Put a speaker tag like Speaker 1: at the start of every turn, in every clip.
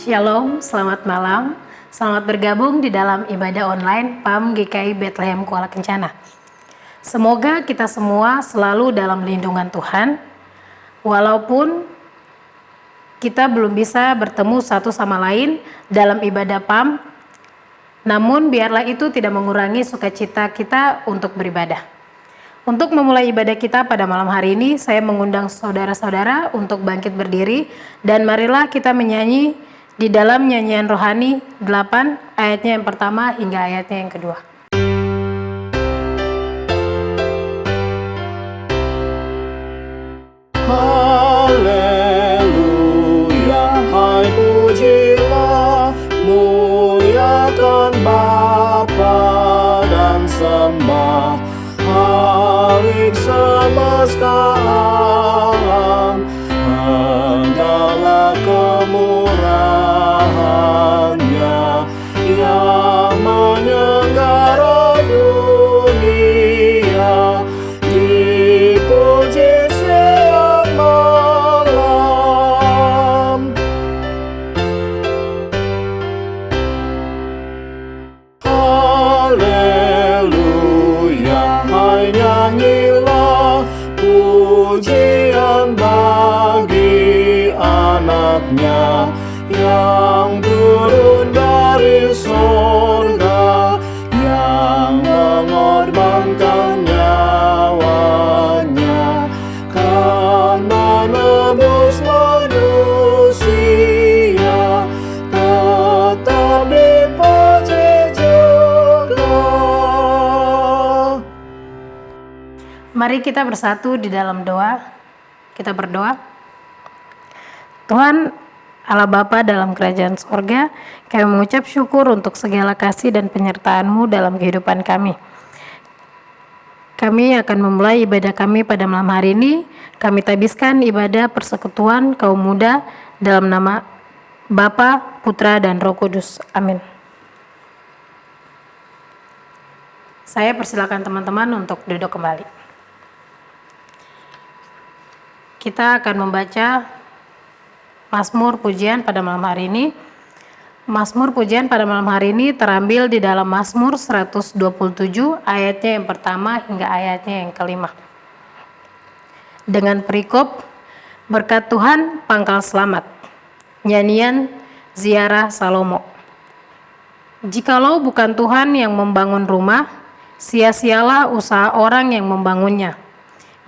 Speaker 1: Shalom, selamat malam. Selamat bergabung di dalam ibadah online PAM GKI Bethlehem Kuala Kencana. Semoga kita semua selalu dalam lindungan Tuhan, walaupun kita belum bisa bertemu satu sama lain dalam ibadah PAM, namun biarlah itu tidak mengurangi sukacita kita untuk beribadah. Untuk memulai ibadah kita pada malam hari ini, saya mengundang saudara-saudara untuk bangkit berdiri dan marilah kita menyanyi di dalam nyanyian rohani 8 ayatnya yang pertama hingga ayatnya yang kedua.
Speaker 2: Haleluya, hai pujilah, muliakan Bapa dan sembah Khalik semesta alam, hendaklah kemurahannya yang menyenggara dunia, dipuji siang malam. Haleluya, hai nyanyilah pujian bagi anaknya yang turun dari sorga, yang mengorbankan nyawanya kan menebus manusia, tetap dipuji juga.
Speaker 1: Mari kita bersatu di dalam doa. Kita berdoa. Tuhan Allah Bapa dalam kerajaan sorga, kami mengucap syukur untuk segala kasih dan penyertaan-Mu dalam kehidupan kami. Kami akan memulai ibadah kami pada malam hari ini. Kami tabiskan ibadah persekutuan kaum muda dalam nama Bapa, Putra, dan Roh Kudus. Amin. Saya persilakan teman-teman untuk duduk kembali. Kita akan membaca Mazmur Pujian pada malam hari ini. Mazmur Pujian pada malam hari ini terambil di dalam Mazmur 127 ayatnya yang pertama hingga ayatnya yang kelima. Dengan perikop berkat Tuhan pangkal selamat. Nyanyian Ziarah Salomo. Jikalau bukan Tuhan yang membangun rumah, sia-sialah usaha orang yang membangunnya.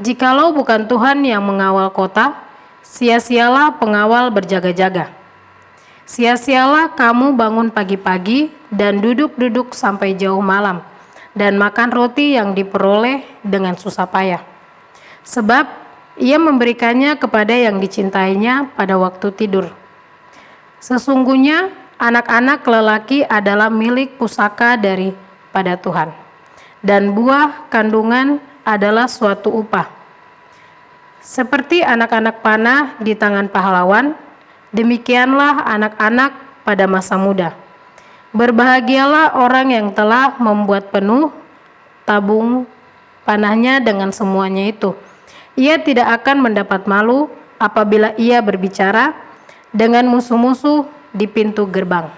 Speaker 1: Jikalau bukan Tuhan yang mengawal kota, sia-sialah pengawal berjaga-jaga. Sia-sialah kamu bangun pagi-pagi dan duduk-duduk sampai jauh malam, dan makan roti yang diperoleh dengan susah payah. Sebab ia memberikannya kepada yang dicintainya pada waktu tidur. Sesungguhnya anak-anak lelaki adalah milik pusaka daripada Tuhan, dan buah kandungan adalah suatu upah. Seperti anak-anak panah di tangan pahlawan, demikianlah anak-anak pada masa muda. Berbahagialah orang yang telah membuat penuh tabung panahnya dengan semuanya itu. Ia tidak akan mendapat malu apabila ia berbicara dengan musuh-musuh di pintu gerbang.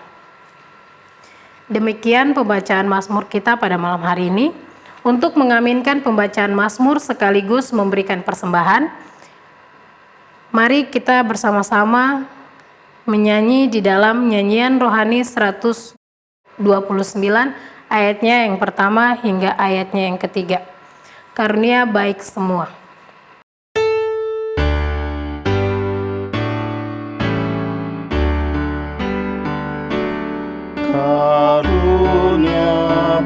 Speaker 1: Demikian pembacaan Mazmur kita pada malam hari ini. Untuk mengaminkan pembacaan Mazmur sekaligus memberikan persembahan, mari kita bersama-sama menyanyi di dalam nyanyian rohani 129 ayatnya yang pertama hingga ayatnya yang ketiga. Karunia baik semua.
Speaker 2: Karunia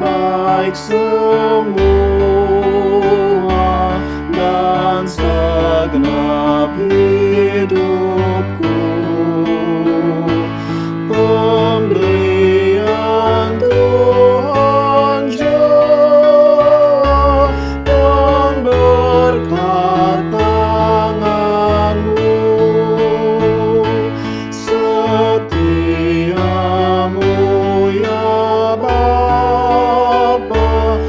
Speaker 2: baik semua dan segenap hidupku, pemberian Tuhan jauh dan berkat tangan-Mu, setiamu ya Bapa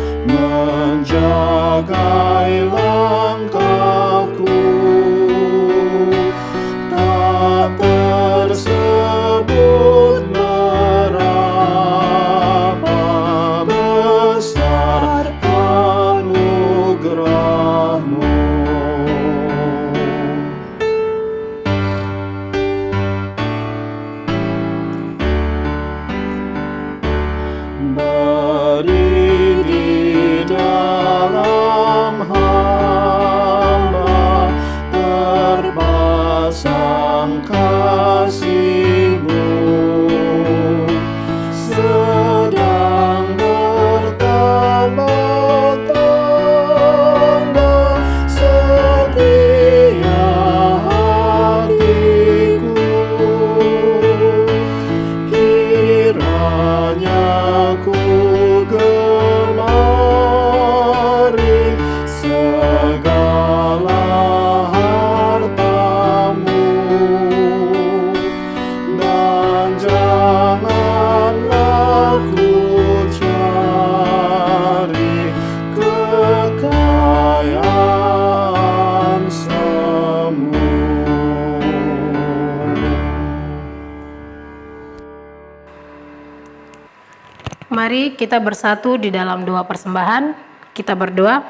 Speaker 1: Mari kita bersatu di dalam doa persembahan. Kita berdoa.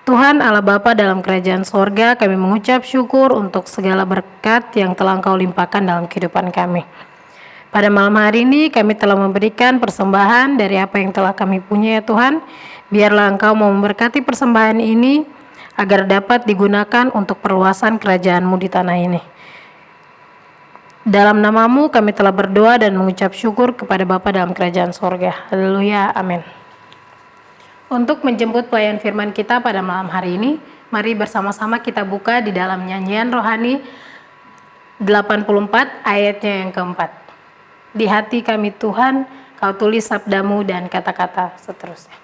Speaker 1: Tuhan Allah Bapa dalam kerajaan sorga, kami mengucap syukur untuk segala berkat yang telah Engkau limpahkan dalam kehidupan kami. Pada malam hari ini kami telah memberikan persembahan dari apa yang telah kami punya ya Tuhan. Biarlah Engkau mau memberkati persembahan ini agar dapat digunakan untuk perluasan kerajaan-Mu di tanah ini. Dalam nama-Mu kami telah berdoa dan mengucap syukur kepada Bapa dalam kerajaan sorga. Haleluya, amin. Untuk menjemput pelayan firman kita pada malam hari ini, mari bersama-sama kita buka di dalam nyanyian rohani 84 ayatnya yang keempat. Di hati kami Tuhan, Kau tulis sabda-Mu dan kata-kata seterusnya.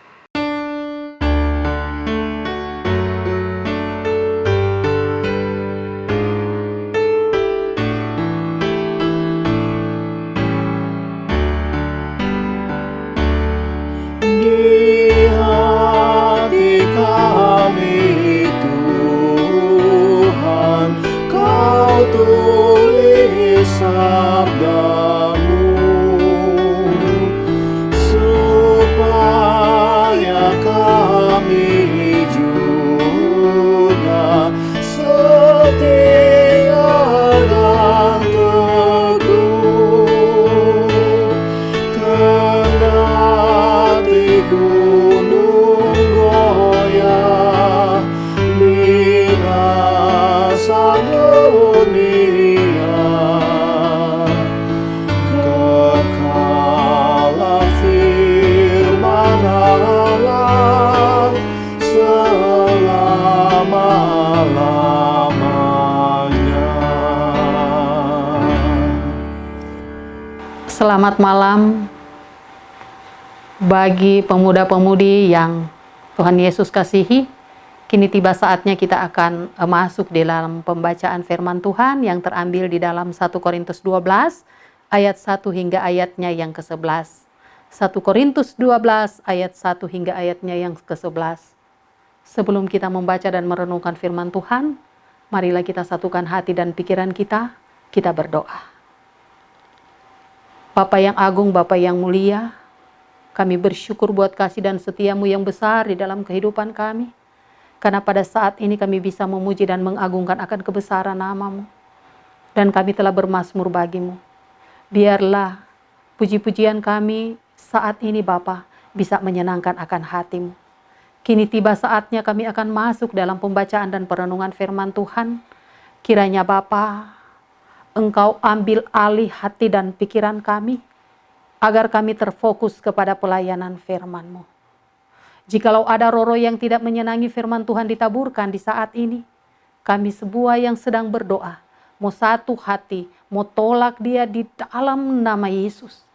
Speaker 2: Di hati kami Tuhan, Kau tulis sabda-Mu, supaya kami juga setia dan teguh. Kendati gunung goyah, binasa dunia, kekalah firman Allah selama-lamanya.
Speaker 3: Selamat malam bagi pemuda-pemudi yang Tuhan Yesus kasihi. Kini tiba saatnya kita akan masuk di dalam pembacaan firman Tuhan yang terambil di dalam 1 Korintus 12 ayat 1 hingga ayatnya yang ke-11. 1 Korintus 12 ayat 1 hingga ayatnya yang ke-11. Sebelum kita membaca dan merenungkan firman Tuhan, marilah kita satukan hati dan pikiran kita berdoa. Bapa yang agung, Bapa yang mulia, kami bersyukur buat kasih dan setia-Mu yang besar di dalam kehidupan kami. Karena pada saat ini kami bisa memuji dan mengagungkan akan kebesaran nama-Mu. Dan kami telah bermazmur bagi-Mu. Biarlah puji-pujian kami saat ini Bapa bisa menyenangkan akan hati-Mu. Kini tiba saatnya kami akan masuk dalam pembacaan dan perenungan firman Tuhan. Kiranya Bapa, Engkau ambil alih hati dan pikiran kami, agar kami terfokus kepada pelayanan firman-Mu. Jikalau ada roh-roh yang tidak menyenangi firman Tuhan ditaburkan di saat ini, kami semua yang sedang berdoa, mau satu hati, mau tolak dia di dalam nama Yesus.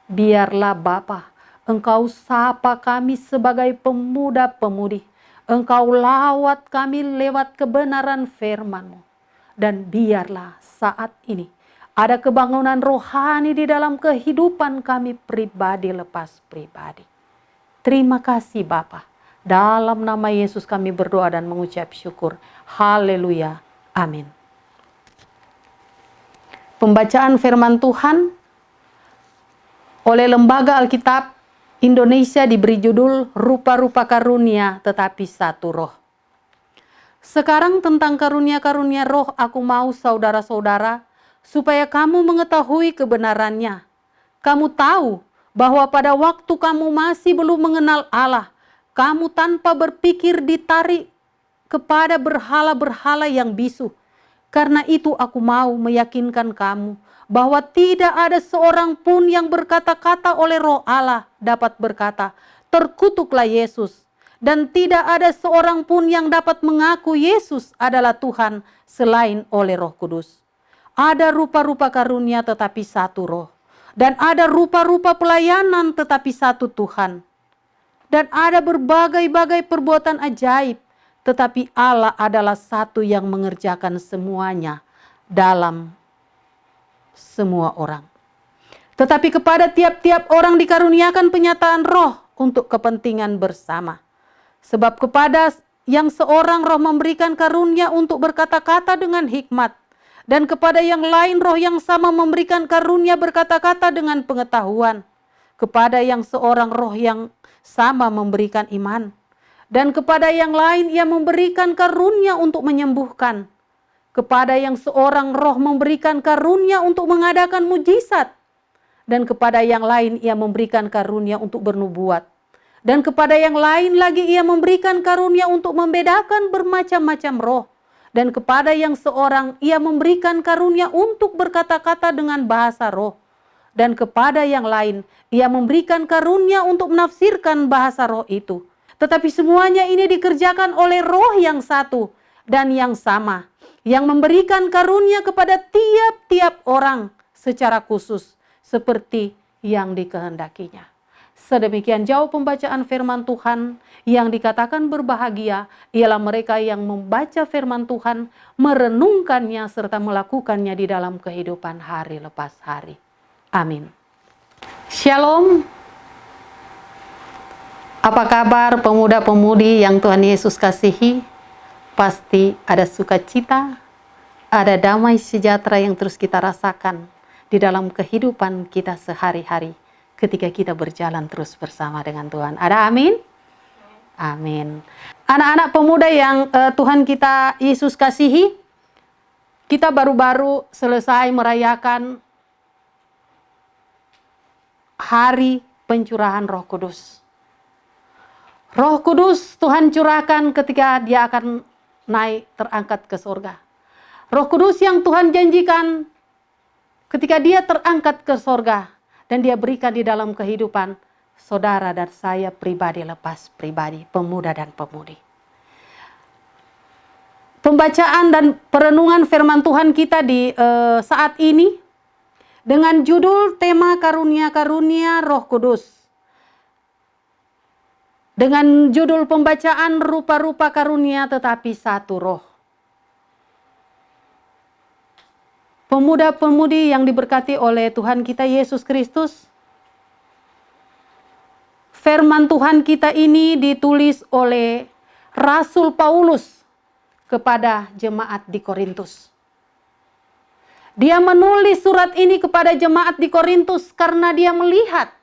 Speaker 3: Biarlah Bapa, Engkau sapa kami sebagai pemuda-pemudi. Engkau lawat kami lewat kebenaran firman-Mu. Dan biarlah saat ini ada kebangunan rohani di dalam kehidupan kami pribadi lepas pribadi. Terima kasih Bapa. Dalam nama Yesus kami berdoa dan mengucap syukur. Haleluya. Amin. Pembacaan firman Tuhan oleh Lembaga Alkitab Indonesia diberi judul Rupa-rupa karunia tetapi satu roh. Sekarang tentang karunia-karunia roh aku mau saudara-saudara, supaya kamu mengetahui kebenarannya. Kamu tahu bahwa pada waktu kamu masih belum mengenal Allah, kamu tanpa berpikir ditarik kepada berhala-berhala yang bisu. Karena itu aku mau meyakinkan kamu bahwa tidak ada seorang pun yang berkata-kata oleh roh Allah dapat berkata, terkutuklah Yesus. Dan tidak ada seorang pun yang dapat mengaku Yesus adalah Tuhan selain oleh Roh Kudus. Ada rupa-rupa karunia tetapi satu roh. Dan ada rupa-rupa pelayanan tetapi satu Tuhan. Dan ada berbagai-bagai perbuatan ajaib, tetapi Allah adalah satu yang mengerjakan semuanya dalam semua orang. Tetapi kepada tiap-tiap orang dikaruniakan penyataan roh untuk kepentingan bersama. Sebab kepada yang seorang roh memberikan karunia untuk berkata-kata dengan hikmat, Dan kepada yang lain roh yang sama memberikan karunia berkata-kata dengan pengetahuan. Kepada yang seorang roh yang sama memberikan iman. Dan kepada yang lain ia memberikan karunia untuk menyembuhkan. Kepada yang seorang roh memberikan karunia untuk mengadakan mujizat. Dan kepada yang lain ia memberikan karunia untuk bernubuat. Dan kepada yang lain lagi ia memberikan karunia untuk membedakan bermacam-macam roh. Dan kepada yang seorang ia memberikan karunia untuk berkata-kata dengan bahasa roh. Dan kepada yang lain ia memberikan karunia untuk menafsirkan bahasa roh itu. Tetapi semuanya ini dikerjakan oleh roh yang satu dan yang sama. Yang memberikan karunia kepada tiap-tiap orang secara khusus seperti yang dikehendakinya. Sedemikian jauh pembacaan firman Tuhan. Yang dikatakan berbahagia ialah mereka yang membaca firman Tuhan, merenungkannya serta melakukannya di dalam kehidupan hari lepas hari. Amin. Shalom. Apa kabar pemuda-pemudi yang Tuhan Yesus kasihi? Pasti ada sukacita, ada damai sejahtera yang terus kita rasakan di dalam kehidupan kita sehari-hari ketika kita berjalan terus bersama dengan Tuhan. Ada amin? Amin. Anak-anak pemuda yang Tuhan kita Yesus kasihi, kita baru-baru selesai merayakan hari pencurahan Roh Kudus. Roh Kudus Tuhan curahkan ketika Dia akan naik terangkat ke surga. Roh Kudus yang Tuhan janjikan ketika Dia terangkat ke surga dan Dia berikan di dalam kehidupan saudara dan saya pribadi lepas pribadi, pemuda dan pemudi. Pembacaan dan perenungan firman Tuhan kita di saat ini dengan judul tema karunia-karunia Roh Kudus. Dengan judul pembacaan rupa-rupa karunia tetapi satu roh. Pemuda-pemudi yang diberkati oleh Tuhan kita Yesus Kristus, firman Tuhan kita ini ditulis oleh Rasul Paulus kepada jemaat di Korintus. Dia menulis surat ini kepada jemaat di Korintus karena dia melihat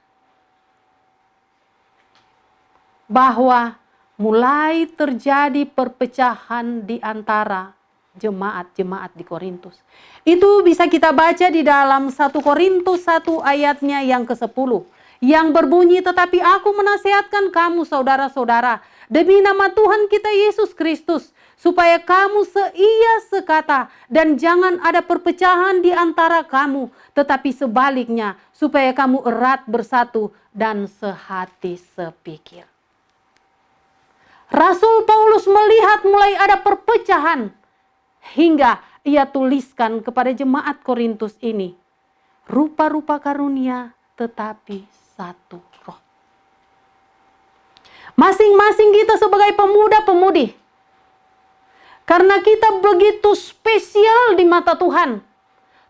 Speaker 3: bahwa mulai terjadi perpecahan di antara jemaat-jemaat di Korintus. Itu bisa kita baca di dalam 1 Korintus 1 ayatnya yang ke-10. Yang berbunyi, tetapi aku menasihatkan kamu saudara-saudara demi nama Tuhan kita Yesus Kristus, supaya kamu seia sekata dan jangan ada perpecahan di antara kamu, tetapi sebaliknya supaya kamu erat bersatu dan sehati sepikir. Rasul Paulus melihat mulai ada perpecahan hingga ia tuliskan kepada jemaat Korintus ini, rupa-rupa karunia tetapi satu roh. Masing-masing kita sebagai pemuda-pemudi, karena kita begitu spesial di mata Tuhan,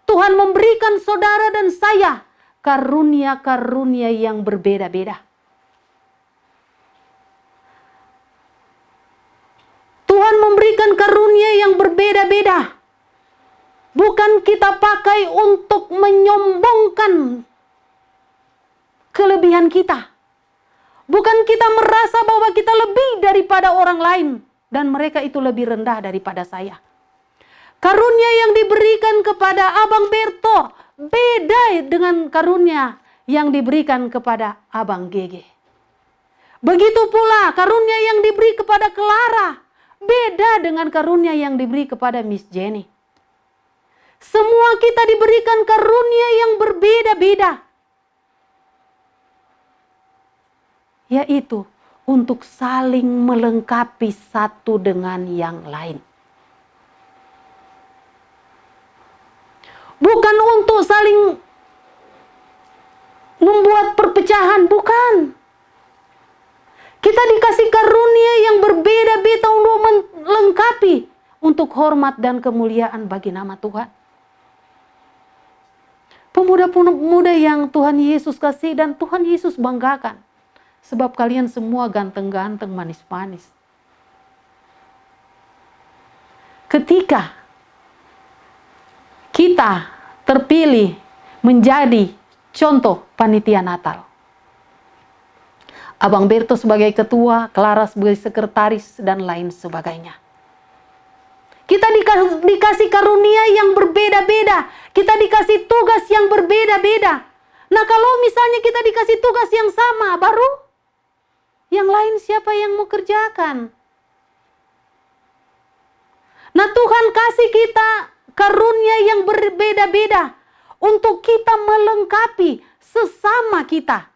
Speaker 3: Tuhan memberikan saudara dan saya karunia-karunia yang berbeda-beda. Tuhan memberikan karunia yang berbeda-beda. Bukan kita pakai untuk menyombongkan kelebihan kita. Bukan kita merasa bahwa kita lebih daripada orang lain dan mereka itu lebih rendah daripada saya. Karunia yang diberikan kepada Abang Berto beda dengan karunia yang diberikan kepada Abang Gege. Begitu pula karunia yang diberi kepada Clara beda dengan karunia yang diberi kepada Miss Jenny. Semua kita diberikan karunia yang berbeda-beda. Yaitu untuk saling melengkapi satu dengan yang lain. Bukan untuk saling membuat perpecahan, bukan. Kita dikasih karunia yang berbeda-beda untuk melengkapi untuk hormat dan kemuliaan bagi nama Tuhan. Pemuda-pemuda yang Tuhan Yesus kasih dan Tuhan Yesus banggakan. Sebab kalian semua ganteng-ganteng, manis-manis. Ketika kita terpilih menjadi contoh panitia Natal. Abang Berto sebagai ketua, Clara sebagai sekretaris, dan lain sebagainya. Kita dikasih karunia yang berbeda-beda. Kita dikasih tugas yang berbeda-beda. Nah, kalau misalnya kita dikasih tugas yang sama, baru yang lain siapa yang mau kerjakan? Nah, Tuhan kasih kita karunia yang berbeda-beda untuk kita melengkapi sesama kita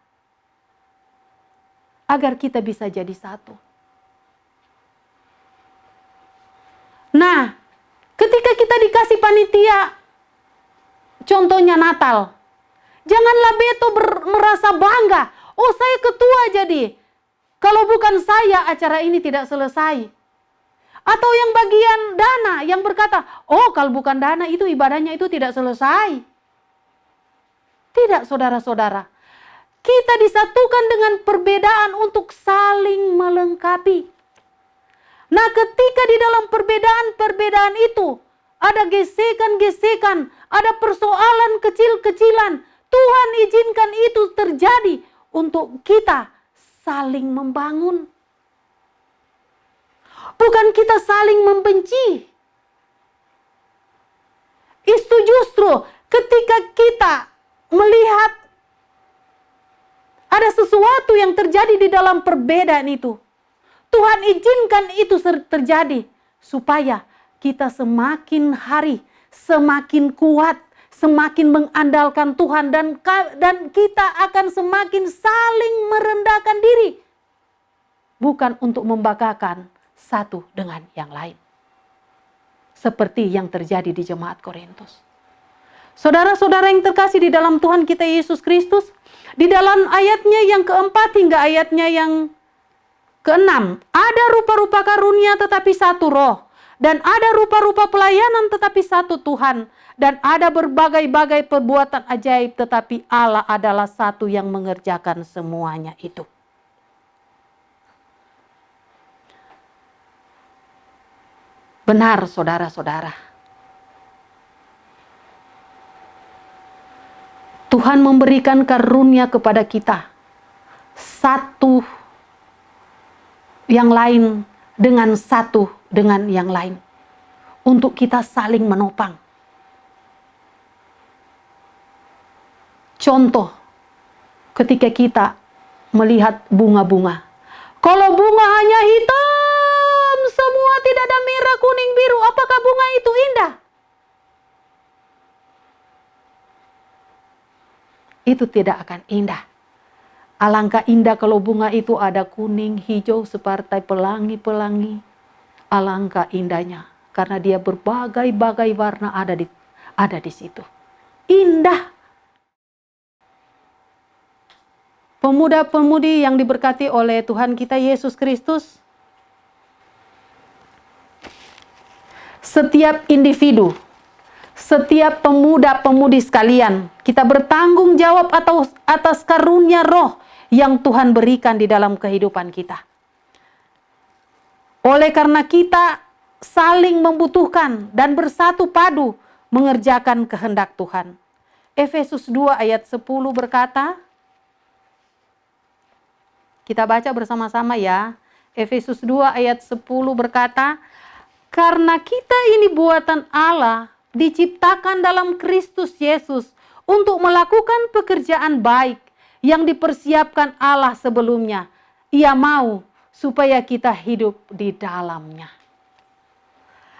Speaker 3: agar kita bisa jadi satu. Nah, ketika kita dikasih panitia, contohnya Natal, janganlah Beto merasa bangga. Oh, saya ketua jadi. Kalau bukan saya, acara ini tidak selesai. Atau yang bagian dana, yang berkata, oh kalau bukan dana itu ibadahnya itu tidak selesai. Tidak, saudara-saudara. Kita disatukan dengan perbedaan untuk saling melengkapi. Nah, ketika di dalam perbedaan-perbedaan itu ada gesekan-gesekan, ada persoalan kecil-kecilan, Tuhan izinkan itu terjadi untuk kita saling membangun. Bukan kita saling membenci. Itu justru ketika kita melihat ada sesuatu yang terjadi di dalam perbedaan itu, Tuhan izinkan itu terjadi supaya kita semakin hari semakin kuat, semakin mengandalkan Tuhan, dan kita akan semakin saling merendahkan diri. Bukan untuk membanggakan satu dengan yang lain. Seperti yang terjadi di jemaat Korintus. Saudara-saudara yang terkasih di dalam Tuhan kita Yesus Kristus, di dalam ayatnya yang keempat hingga ayatnya yang keenam, ada rupa-rupa karunia tetapi satu roh, dan ada rupa-rupa pelayanan tetapi satu Tuhan, dan ada berbagai-bagai perbuatan ajaib tetapi Allah adalah satu yang mengerjakan semuanya itu. Benar, saudara-saudara. Tuhan memberikan karunia kepada kita. Satu yang lain dengan satu dengan yang lain. Untuk kita saling menopang. Contoh, ketika kita melihat bunga-bunga. Kalau bunga hanya hitam, semua tidak ada merah, kuning, biru, apakah bunga itu indah? Itu tidak akan indah. Alangkah indah kalau bunga itu ada kuning, hijau, seperti pelangi-pelangi. Alangkah indahnya, karena dia berbagai-bagai warna ada di situ. Indah. Pemuda-pemudi yang diberkati oleh Tuhan kita Yesus Kristus, setiap individu, setiap pemuda-pemudi sekalian, kita bertanggung jawab atas karunia roh yang Tuhan berikan di dalam kehidupan kita. Oleh karena kita saling membutuhkan dan bersatu padu mengerjakan kehendak Tuhan. Efesus 2 ayat 10 berkata, kita baca bersama-sama ya. Efesus 2 ayat 10 berkata, karena kita ini buatan Allah, diciptakan dalam Kristus Yesus untuk melakukan pekerjaan baik yang dipersiapkan Allah sebelumnya. Ia mau supaya kita hidup di dalamnya.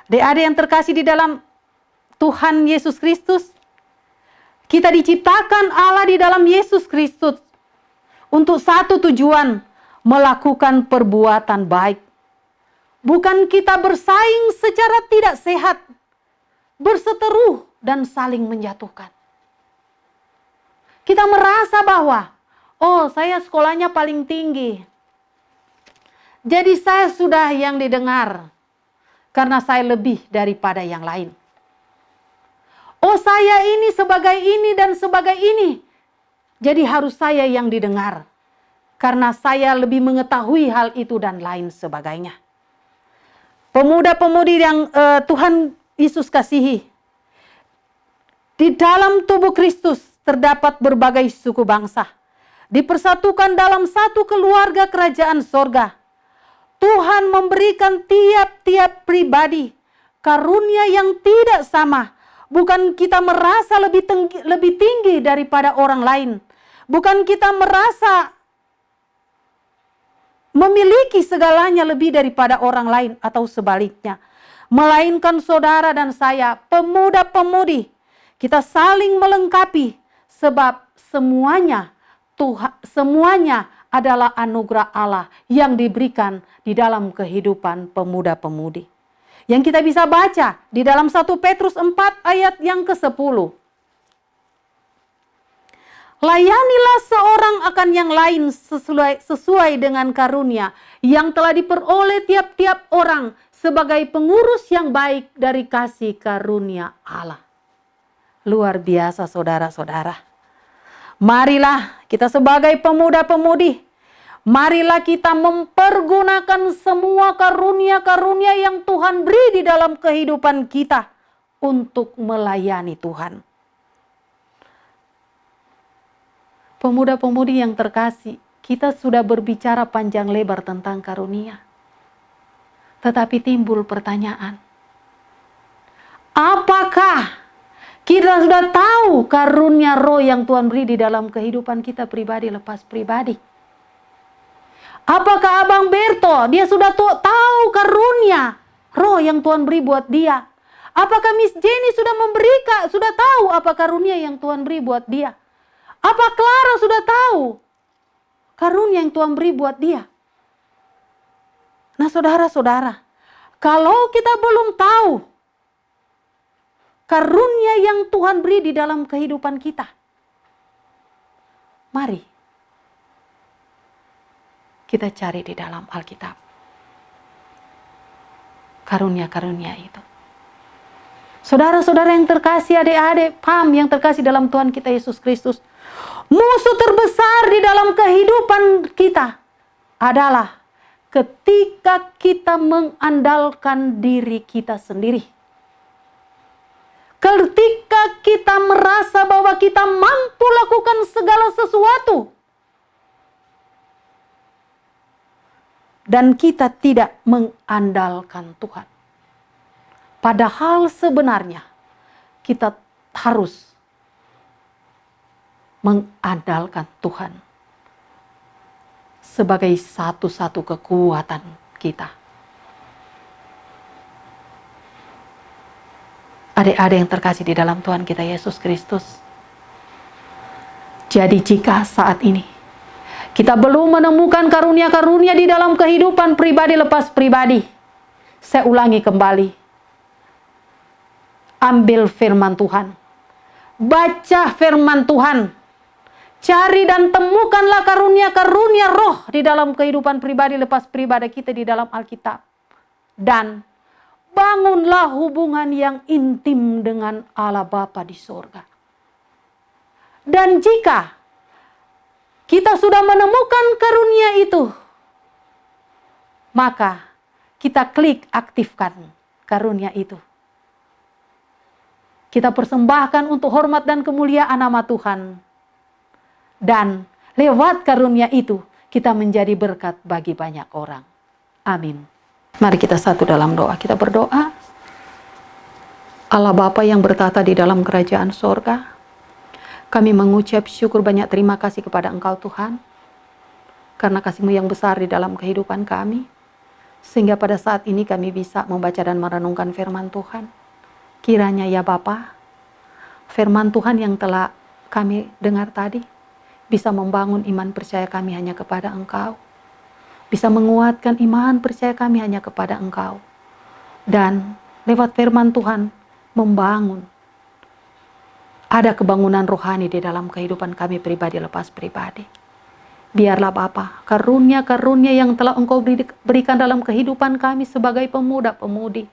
Speaker 3: Adik-adik yang terkasih di dalam Tuhan Yesus Kristus, kita diciptakan Allah di dalam Yesus Kristus untuk satu tujuan, melakukan perbuatan baik. Bukan kita bersaing secara tidak sehat, berseteru dan saling menjatuhkan. Kita merasa bahwa, oh saya sekolahnya paling tinggi, jadi saya sudah yang didengar, karena saya lebih daripada yang lain. Oh saya ini sebagai ini dan sebagai ini, jadi harus saya yang didengar, karena saya lebih mengetahui hal itu dan lain sebagainya. Pemuda-pemudi yang Tuhan Yesus kasihi, Di dalam tubuh Kristus terdapat berbagai suku bangsa, dipersatukan dalam satu keluarga kerajaan sorga. Tuhan memberikan tiap-tiap pribadi karunia yang tidak sama. Bukan kita merasa lebih tinggi daripada orang lain. Bukan kita merasa memiliki segalanya lebih daripada orang lain atau sebaliknya. Melainkan saudara dan saya, pemuda-pemudi, kita saling melengkapi sebab semuanya adalah anugerah Allah yang diberikan di dalam kehidupan pemuda-pemudi. Yang kita bisa baca di dalam 1 Petrus 4 ayat yang ke-10. Layanilah seorang akan yang lain sesuai dengan karunia yang telah diperoleh tiap-tiap orang sebagai pengurus yang baik dari kasih karunia Allah. Luar biasa saudara-saudara. Marilah kita sebagai pemuda-pemudi, marilah kita mempergunakan semua karunia-karunia yang Tuhan beri di dalam kehidupan kita untuk melayani Tuhan. Pemuda-pemudi yang terkasih, kita sudah berbicara panjang lebar tentang karunia. Tetapi timbul pertanyaan, apakah kita sudah tahu karunia roh yang Tuhan beri di dalam kehidupan kita pribadi lepas pribadi? Apakah Abang Berto, dia sudah tahu karunia roh yang Tuhan beri buat dia? Apakah Miss Jenny sudah tahu apa karunia yang Tuhan beri buat dia? Apa Clara sudah tahu karunia yang Tuhan beri buat dia? Nah saudara-saudara, kalau kita belum tahu karunia yang Tuhan beri di dalam kehidupan kita, mari kita cari di dalam Alkitab karunia-karunia itu. Saudara-saudara yang terkasih, adik-adik, paham yang terkasih dalam Tuhan kita Yesus Kristus, musuh terbesar di dalam kehidupan kita adalah ketika kita mengandalkan diri kita sendiri. Ketika kita merasa bahwa kita mampu lakukan segala sesuatu dan kita tidak mengandalkan Tuhan. Padahal sebenarnya kita harus mengandalkan Tuhan sebagai satu-satu kekuatan kita. Adik-adik yang terkasih di dalam Tuhan kita Yesus Kristus. Jadi jika saat ini kita belum menemukan karunia-karunia di dalam kehidupan pribadi lepas pribadi, saya ulangi kembali. Ambil firman Tuhan. Baca firman Tuhan. Cari dan temukanlah karunia-karunia roh di dalam kehidupan pribadi lepas pribadi kita di dalam Alkitab. Dan bangunlah hubungan yang intim dengan Allah Bapa di sorga. Dan jika kita sudah menemukan karunia itu, maka kita klik aktifkan karunia itu. Kita persembahkan untuk hormat dan kemuliaan nama Tuhan. Dan lewat karunia itu, kita menjadi berkat bagi banyak orang. Amin. Mari kita satu dalam doa. Kita berdoa. Allah Bapa yang bertata di dalam kerajaan sorga, kami mengucap syukur banyak terima kasih kepada Engkau Tuhan, karena kasih-Mu yang besar di dalam kehidupan kami, sehingga pada saat ini kami bisa membaca dan merenungkan firman Tuhan. Kiranya ya Bapa, firman Tuhan yang telah kami dengar tadi, bisa membangun iman percaya kami hanya kepada Engkau, bisa menguatkan iman percaya kami hanya kepada Engkau, dan lewat firman Tuhan membangun ada kebangunan rohani di dalam kehidupan kami pribadi lepas pribadi. Biarlah Bapa, karunia-karunia yang telah Engkau berikan dalam kehidupan kami sebagai pemuda-pemudi,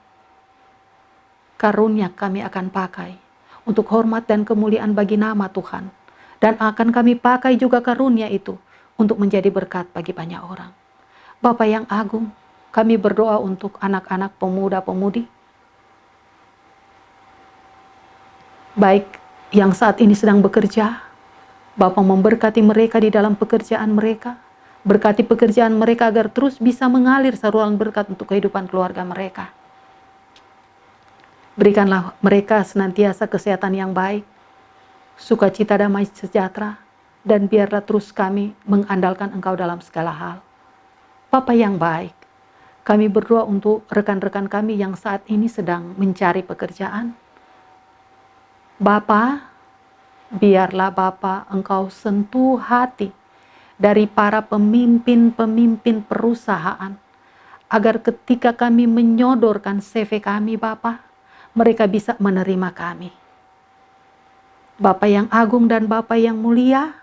Speaker 3: karunia kami akan pakai untuk hormat dan kemuliaan bagi nama Tuhan. Dan akan kami pakai juga karunia itu untuk menjadi berkat bagi banyak orang. Bapa yang agung, kami berdoa untuk anak-anak pemuda-pemudi, baik yang saat ini sedang bekerja, Bapa memberkati mereka di dalam pekerjaan mereka. Berkati pekerjaan mereka agar terus bisa mengalir saluran berkat untuk kehidupan keluarga mereka. Berikanlah mereka senantiasa kesehatan yang baik, sukacita, damai sejahtera, dan biarlah terus kami mengandalkan Engkau dalam segala hal. Bapa yang baik, kami berdoa untuk rekan-rekan kami yang saat ini sedang mencari pekerjaan. Bapa, biarlah Bapa Engkau sentuh hati dari para pemimpin-pemimpin perusahaan, agar ketika kami menyodorkan CV kami Bapa, mereka bisa menerima kami. Bapa yang agung dan Bapa yang mulia,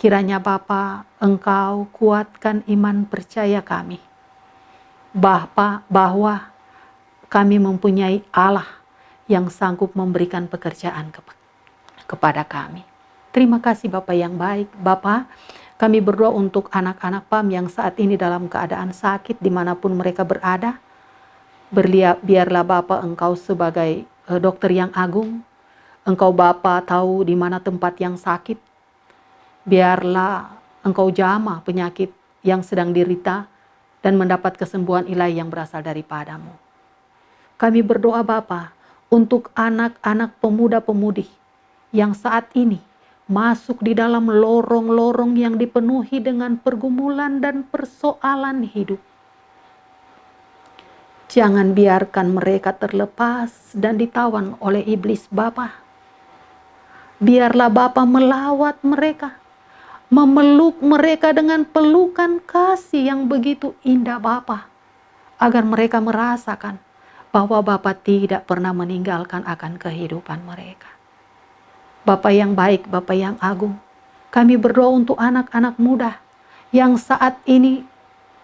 Speaker 3: kiranya Bapa Engkau kuatkan iman percaya kami, bahwa kami mempunyai Allah yang sanggup memberikan pekerjaan kepada kami. Terima kasih Bapa yang baik. Bapa, kami berdoa untuk anak-anak PAM yang saat ini dalam keadaan sakit dimanapun mereka berada. Biarlah Bapa Engkau sebagai dokter yang agung, Engkau Bapa tahu di mana tempat yang sakit. Biarlah Engkau jamah penyakit yang sedang derita dan mendapat kesembuhan ilahi yang berasal daripadamu. Kami berdoa Bapa untuk anak-anak pemuda-pemudi yang saat ini masuk di dalam lorong-lorong yang dipenuhi dengan pergumulan dan persoalan hidup. Jangan biarkan mereka terlepas dan ditawan oleh iblis Bapa. Biarlah Bapa melawat mereka, memeluk mereka dengan pelukan kasih yang begitu indah Bapa, agar mereka merasakan bahwa Bapa tidak pernah meninggalkan akan kehidupan mereka. Bapa yang baik, Bapa yang agung, kami berdoa untuk anak-anak muda yang saat ini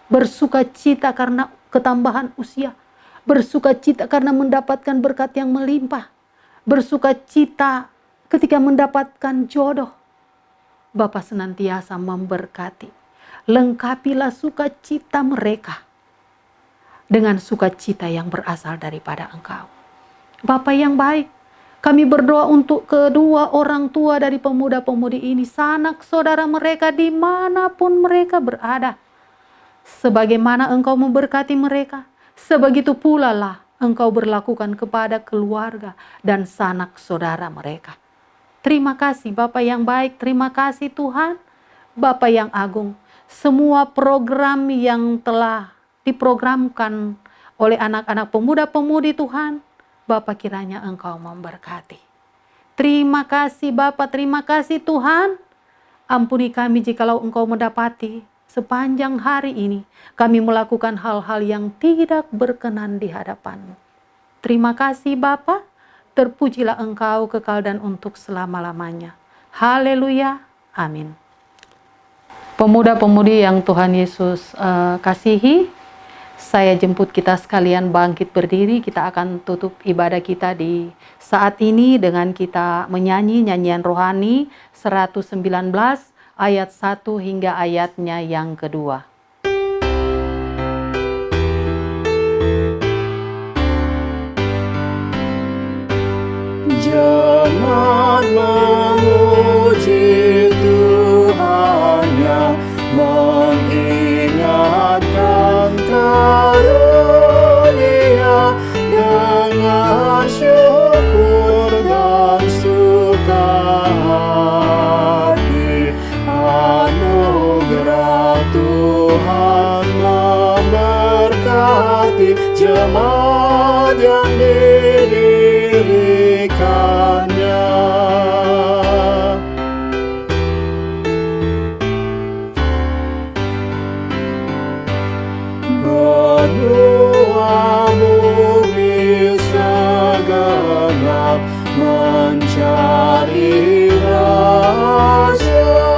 Speaker 3: bersuka cita karena ketambahan usia, bersuka cita karena mendapatkan berkat yang melimpah, bersuka cita ketika mendapatkan jodoh. Bapa senantiasa memberkati, lengkapilah sukacita mereka dengan sukacita yang berasal daripada Engkau. Bapa yang baik, kami berdoa untuk kedua orang tua dari pemuda-pemudi ini, sanak saudara mereka dimanapun mereka berada. Sebagaimana Engkau memberkati mereka, sebegitu pula lah Engkau berlakukan kepada keluarga dan sanak saudara mereka. Terima kasih Bapa yang baik, terima kasih Tuhan, Bapa yang agung. Semua program yang telah diprogramkan oleh anak-anak pemuda-pemudi Tuhan, Bapa kiranya Engkau memberkati. Terima kasih Bapa, terima kasih Tuhan. Ampuni kami jikalau Engkau mendapati sepanjang hari ini kami melakukan hal-hal yang tidak berkenan di hadapan-Mu. Terima kasih Bapa, terpujilah Engkau kekal dan untuk selama-lamanya. Haleluya, amin. Pemuda-pemudi yang Tuhan Yesus kasihi, saya jemput kita sekalian bangkit berdiri. Kita akan tutup ibadah kita di saat ini dengan kita menyanyi nyanyian rohani 119 ayat 1 hingga ayatnya yang kedua.
Speaker 2: Jemaat memuji Tuhannya, mengingatkan karunia dengan syukur dan sukahati. Anugerah Tuhan memberkati jemaat yang didirikannya. Benua bumi segenap mencari rahasia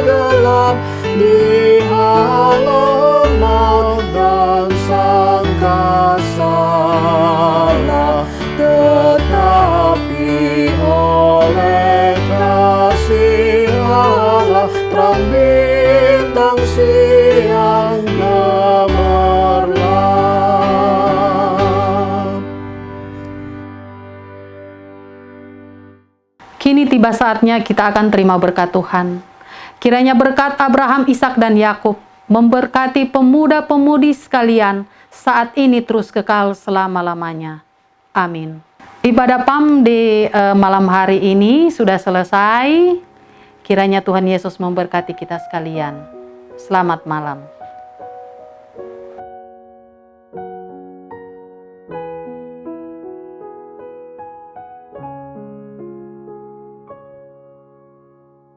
Speaker 2: gelap di halam maut dan sangka salah, tetapi oleh kasih Allah terang bintang siang gemerlap.
Speaker 3: tiba saatnya kita akan terima berkat Tuhan. Kiranya berkat Abraham, Ishak, dan Yakub memberkati pemuda-pemudi sekalian saat ini terus kekal selama-lamanya. Amin. Ibadah PAM di malam hari ini sudah selesai. Kiranya Tuhan Yesus memberkati kita sekalian. Selamat malam.